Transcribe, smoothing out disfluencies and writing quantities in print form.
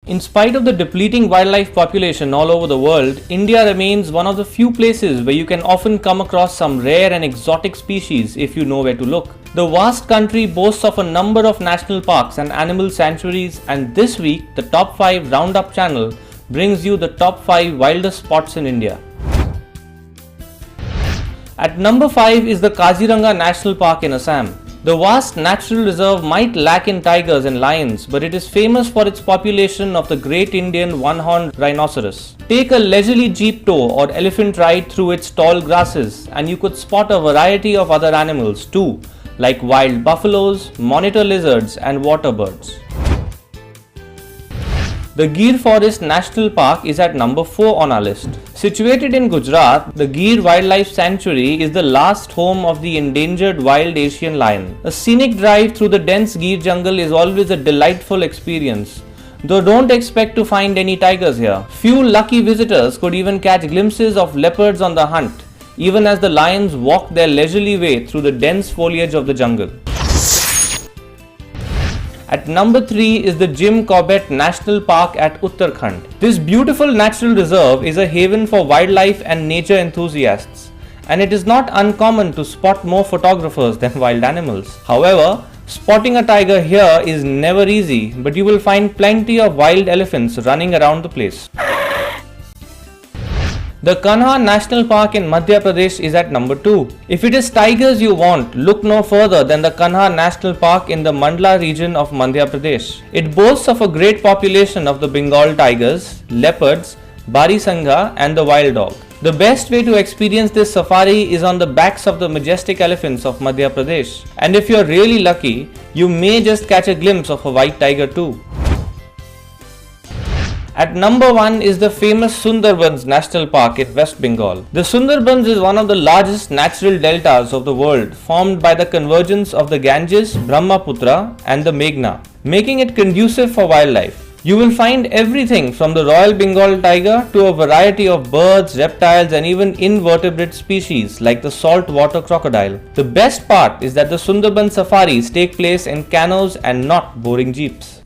In spite of the depleting wildlife population all over the world, India remains one of the few places where you can often come across some rare and exotic species if you know where to look. The vast country boasts of a number of national parks and animal sanctuaries, and this week the Top 5 Roundup channel brings you the top 5 wildest spots in India. At number 5 is the Kaziranga National Park in Assam. The vast natural reserve might lack in tigers and lions, but it is famous for its population of the great Indian one-horned rhinoceros. Take a leisurely jeep tour or elephant ride through its tall grasses, and you could spot a variety of other animals too, like wild buffaloes, monitor lizards, and water birds. The Gir Forest National Park is at number 4 on our list. Situated in Gujarat, the Gir Wildlife Sanctuary is the last home of the endangered wild Asian lion. A scenic drive through the dense Gir jungle is always a delightful experience, though don't expect to find any tigers here. Few lucky visitors could even catch glimpses of leopards on the hunt, even as the lions walk their leisurely way through the dense foliage of the jungle. At number 3 is the Jim Corbett National Park at Uttarakhand. This beautiful natural reserve is a haven for wildlife and nature enthusiasts, and it is not uncommon to spot more photographers than wild animals. However, spotting a tiger here is never easy, but you will find plenty of wild elephants running around the place. The Kanha National Park in Madhya Pradesh is at number 2. If it is tigers you want, look no further than the Kanha National Park in the Mandla region of Madhya Pradesh. It boasts of a great population of the Bengal tigers, leopards, Barisangha, and the wild dog. The best way to experience this safari is on the backs of the majestic elephants of Madhya Pradesh. And if you're really lucky, you may just catch a glimpse of a white tiger too. At number 1 is the famous Sundarbans National Park in West Bengal. The Sundarbans is one of the largest natural deltas of the world, formed by the convergence of the Ganges, Brahmaputra, and the Meghna, making it conducive for wildlife. You will find everything from the Royal Bengal tiger to a variety of birds, reptiles, and even invertebrate species like the saltwater crocodile. The best part is that the Sundarban safaris take place in canoes and not boring jeeps.